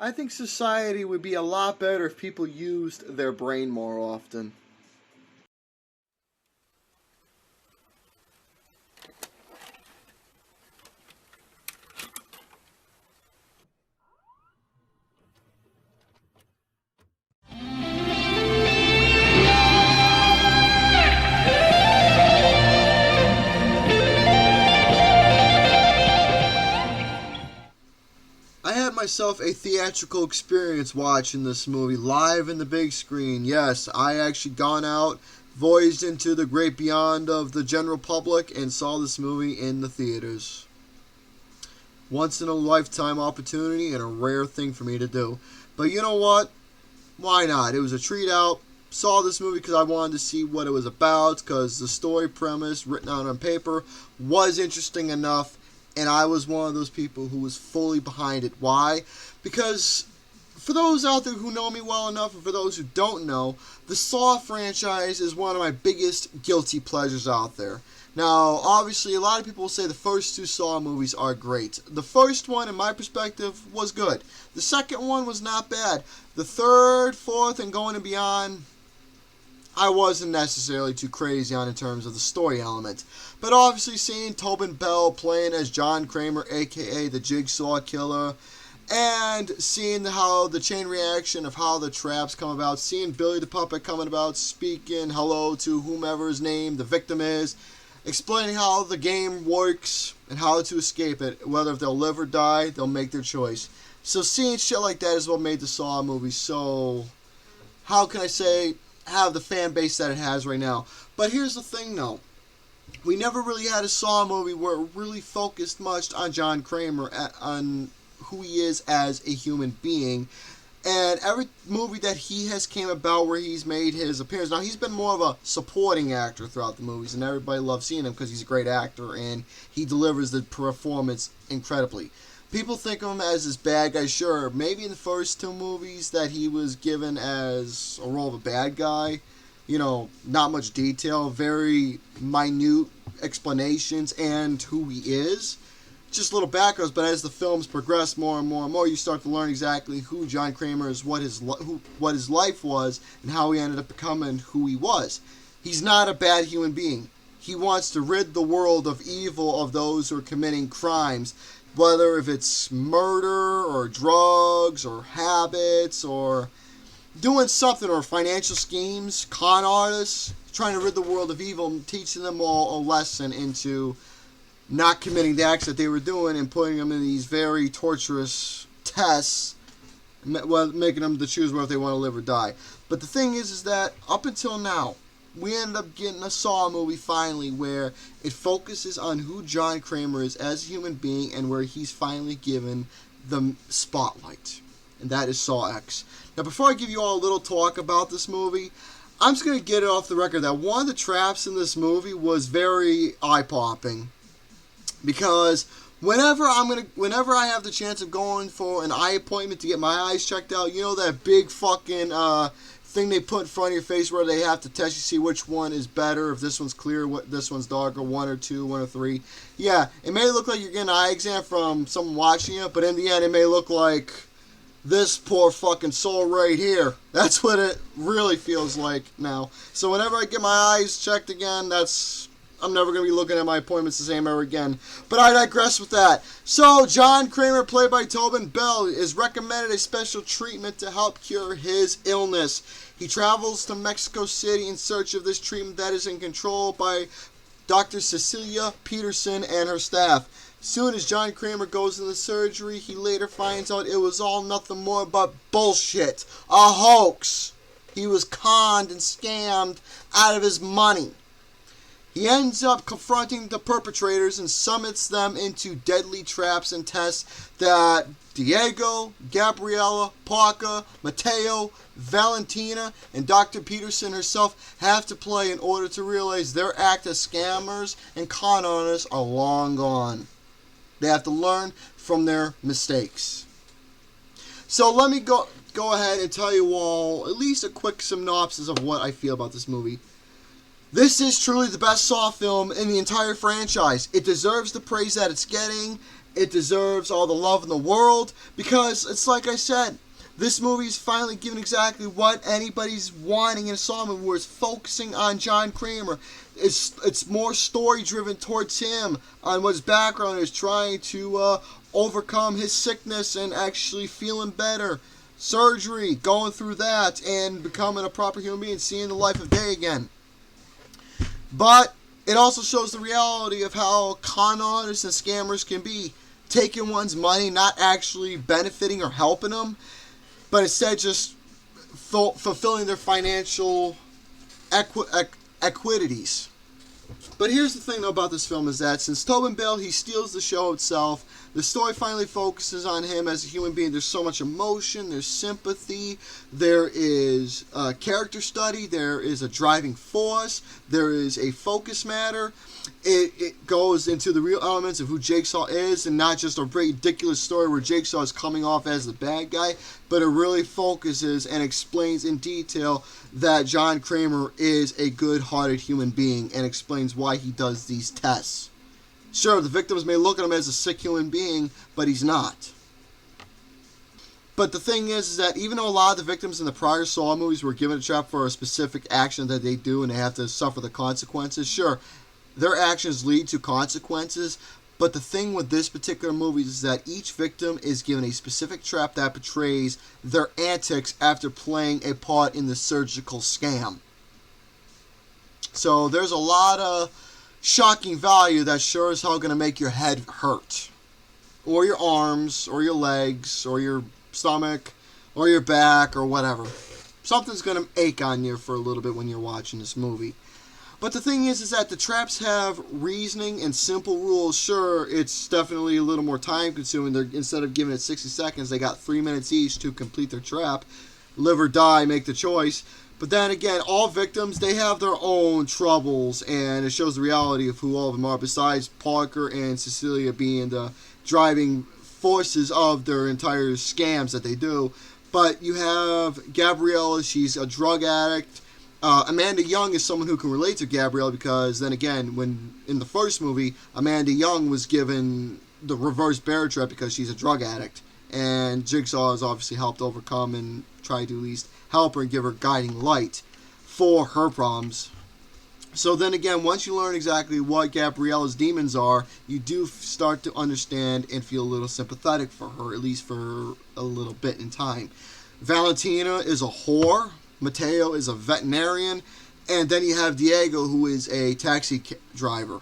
I think society would be a lot better if people used their brain more often. I had myself a theatrical experience watching this movie live in the big screen. Yes, I actually gone out, voyaged into the great beyond of the general public, and saw this movie in the theaters. Once in a lifetime opportunity and a rare thing for me to do. But you know what? Why not? It was a treat out. Saw this movie because I wanted to see what it was about, because the story premise written out on paper was interesting enough, and I was one of those people who was fully behind it. Why? Because for those out there who know me well enough, and for those who don't know, the Saw franchise is one of my biggest guilty pleasures out there. Now, obviously, a lot of people will say the first two Saw movies are great. The first one, in my perspective, was good. The second one was not bad. The third, fourth, and going and beyond, I wasn't necessarily too crazy on in terms of the story element. But obviously, seeing Tobin Bell playing as John Kramer, a.k.a. the Jigsaw Killer, and seeing how the chain reaction of how the traps come about, seeing Billy the Puppet coming about, speaking hello to whomever's name the victim is, explaining how the game works and how to escape it, whether if they'll live or die, they'll make their choice. So seeing shit like that is what made the Saw movie so, how can I say, have the fan base that it has right now. But here's the thing though. We never really had a Saw movie where it really focused much on John Kramer, on who he is as a human being. And every movie that he has came about where he's made his appearance, now he's been more of a supporting actor throughout the movies, and everybody loves seeing him because he's a great actor and he delivers the performance incredibly. People think of him as this bad guy, sure, maybe in the first two movies that he was given as a role of a bad guy, you know, not much detail, very minute explanations and who he is. Just little backgrounds, but as the films progress more and more and more, you start to learn exactly who John Kramer is, what his life was, and how he ended up becoming who he was. He's not a bad human being. He wants to rid the world of evil of those who are committing crimes, whether if it's murder or drugs or habits or doing something, or financial schemes, con artists, trying to rid the world of evil and teaching them all a lesson into not committing the acts that they were doing and putting them in these very torturous tests, making them to choose whether they want to live or die. But the thing is that up until now, we end up getting a Saw movie finally where it focuses on who John Kramer is as a human being and where he's finally given the spotlight. And that is Saw X. Now, before I give you all a little talk about this movie, I'm just going to get it off the record that one of the traps in this movie was very eye-popping. Because whenever I have the chance of going for an eye appointment to get my eyes checked out, you know that big fucking thing they put in front of your face where they have to test you, see which one is better, if this one's clear, what this one's darker, 1 or 2, 1 or 3. Yeah, it may look like you're getting an eye exam from someone watching you, but in the end it may look like this poor fucking soul right here. That's what it really feels like now. So whenever I get my eyes checked again, I'm never going to be looking at my appointments the same ever again. But I digress with that. So, John Kramer, played by Tobin Bell, is recommended a special treatment to help cure his illness. He travels to Mexico City in search of this treatment that is in control by Dr. Cecilia Peterson and her staff. Soon as John Kramer goes into surgery, he later finds out it was all nothing more but bullshit. A hoax. He was conned and scammed out of his money. He ends up confronting the perpetrators and summons them into deadly traps and tests that Diego, Gabriella, Parker, Mateo, Valentina, and Dr. Peterson herself have to play in order to realize their act as scammers and con artists are long gone. They have to learn from their mistakes. So let me go ahead and tell you all at least a quick synopsis of what I feel about this movie. This is truly the best Saw film in the entire franchise. It deserves the praise that it's getting, It deserves all the love in the world because it's like I said, this movie is finally giving exactly what anybody's wanting in a Saw movie, where it's focusing on John Kramer. It's more story driven towards him, on what his background is, trying to overcome his sickness and actually feeling better. Surgery, going through that, and becoming a proper human being, seeing the life of day again. But it also shows the reality of how con artists and scammers can be, taking one's money, not actually benefiting or helping them, but instead just fulfilling their financial equities. But here's the thing though about this film is that since Tobin Bell, he steals the show itself, the story finally focuses on him as a human being. There's so much emotion, there's sympathy, there is a character study, there is a driving force, there is a focus matter. It goes into the real elements of who Jigsaw is, and not just a ridiculous story where Jigsaw is coming off as the bad guy, but it really focuses and explains in detail that John Kramer is a good-hearted human being and explains why he does these tests. Sure, the victims may look at him as a sick human being, but he's not. But the thing is that even though a lot of the victims in the prior Saw movies were given a trap for a specific action that they do and they have to suffer the consequences, sure, their actions lead to consequences, but the thing with this particular movie is that each victim is given a specific trap that portrays their antics after playing a part in the surgical scam. So there's a lot of shocking value that's sure as hell going to make your head hurt. Or your arms, or your legs, or your stomach, or your back, or whatever. Something's going to ache on you for a little bit when you're watching this movie. But the thing is that the traps have reasoning and simple rules. Sure, it's definitely a little more time consuming. Instead of giving it 60 seconds, they got 3 minutes each to complete their trap. Live or die, make the choice. But then again, all victims, they have their own troubles, and it shows the reality of who all of them are, besides Parker and Cecilia being the driving forces of their entire scams that they do. But you have Gabriella, she's a drug addict. Amanda Young is someone who can relate to Gabrielle because then again, when in the first movie, Amanda Young was given the reverse bear trap because she's a drug addict. And Jigsaw has obviously helped overcome and try to at least help her and give her guiding light for her problems. So then again, once you learn exactly what Gabriella's demons are, you do start to understand and feel a little sympathetic for her, at least for a little bit in time. Valentina is a whore. Mateo is a veterinarian, and then you have Diego, who is a taxi driver.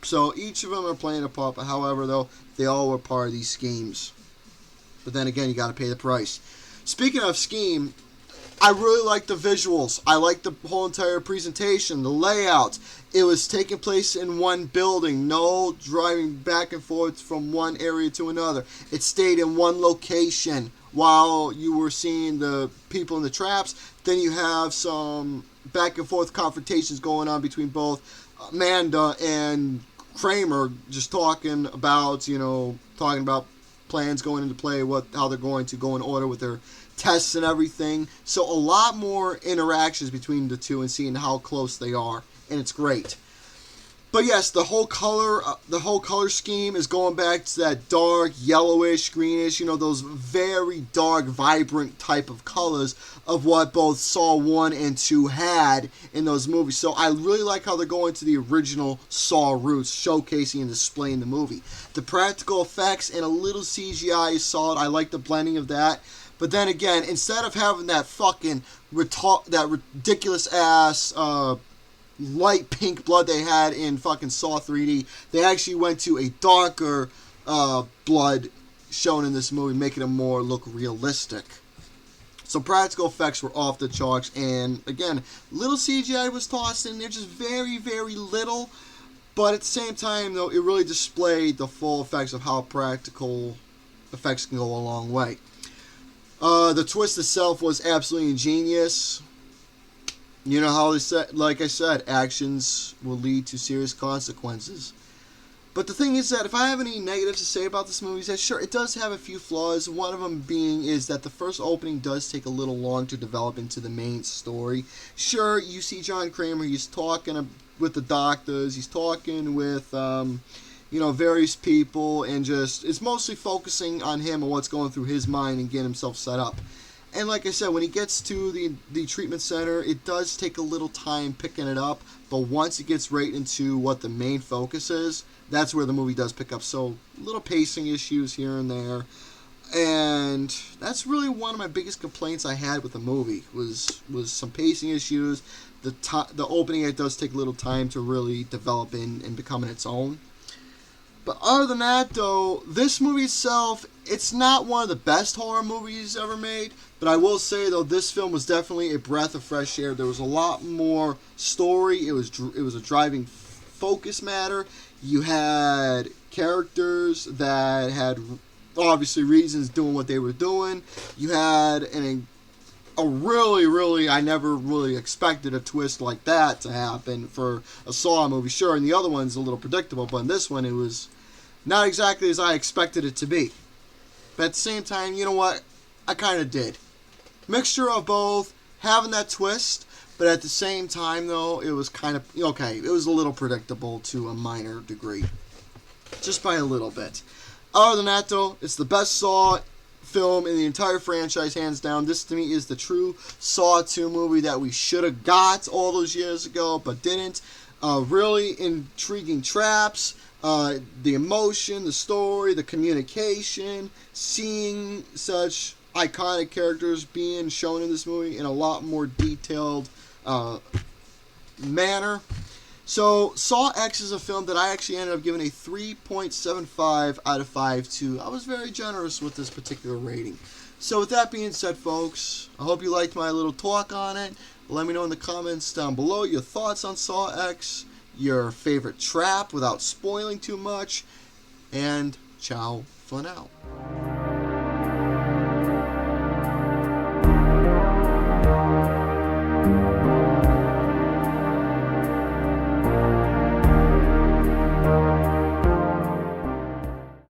So each of them are playing a part, but however, though, they all were part of these schemes. But then again, you got to pay the price. Speaking of scheme, I really like the visuals. I like the whole entire presentation, the layout. It was taking place in one building, no driving back and forth from one area to another. It stayed in one location while you were seeing the people in the traps. Then you have some back and forth confrontations going on between both Amanda and Kramer, just talking about plans going into play, how they're going to go in order with their tests and everything. So a lot more interactions between the two and seeing how close they are, and it's great. But yes, the whole color scheme is going back to that dark, yellowish, greenish, those very dark, vibrant type of colors of what both Saw 1 and 2 had in those movies. So I really like how they're going to the original Saw roots, showcasing and displaying the movie. The practical effects and a little CGI is solid. I like the blending of that. But then again, instead of having that fucking ridiculous ass light pink blood they had in fucking Saw 3D, they actually went to a darker blood shown in this movie, making it more look realistic. So practical effects were off the charts, and again, little CGI was tossed in there, just very, very little, but at the same time, though, it really displayed the full effects of how practical effects can go a long way. The twist itself was absolutely ingenious. You know how they said, like I said, actions will lead to serious consequences. But the thing is that if I have any negatives to say about this movie, is that sure, it does have a few flaws. One of them being is that the first opening does take a little long to develop into the main story. Sure, you see John Kramer, he's talking with the doctors, he's talking with, various people, and just it's mostly focusing on him and what's going through his mind and getting himself set up. And like I said, when he gets to the treatment center, it does take a little time picking it up, but once it gets right into what the main focus is, that's where the movie does pick up. So little pacing issues here and there. And that's really one of my biggest complaints I had with the movie was some pacing issues. The opening, it does take a little time to really develop and become its own. But other than that, though, this movie itself, it's not one of the best horror movies ever made. But I will say, though, this film was definitely a breath of fresh air. There was a lot more story. It was a driving focus matter. You had characters that had obviously reasons doing what they were doing. You had a really, I never really expected a twist like that to happen for a Saw movie. Sure, and the other one's a little predictable, but in this one it was not exactly as I expected it to be. But at the same time, you know what? I kind of did. Mixture of both, having that twist, but at the same time, though, it was kind of, okay, it was a little predictable to a minor degree. Just by a little bit. Other than that, though, it's the best Saw film in the entire franchise, hands down. This, to me, is the true Saw 2 movie that we should have got all those years ago, but didn't. Really intriguing traps, the emotion, the story, the communication, seeing such iconic characters being shown in this movie in a lot more detailed manner. So, Saw X is a film that I actually ended up giving a 3.75 out of 5 to. I was very generous with this particular rating. So, with that being said, folks, I hope you liked my little talk on it. Let me know in the comments down below your thoughts on Saw X, your favorite trap without spoiling too much, and ciao for now.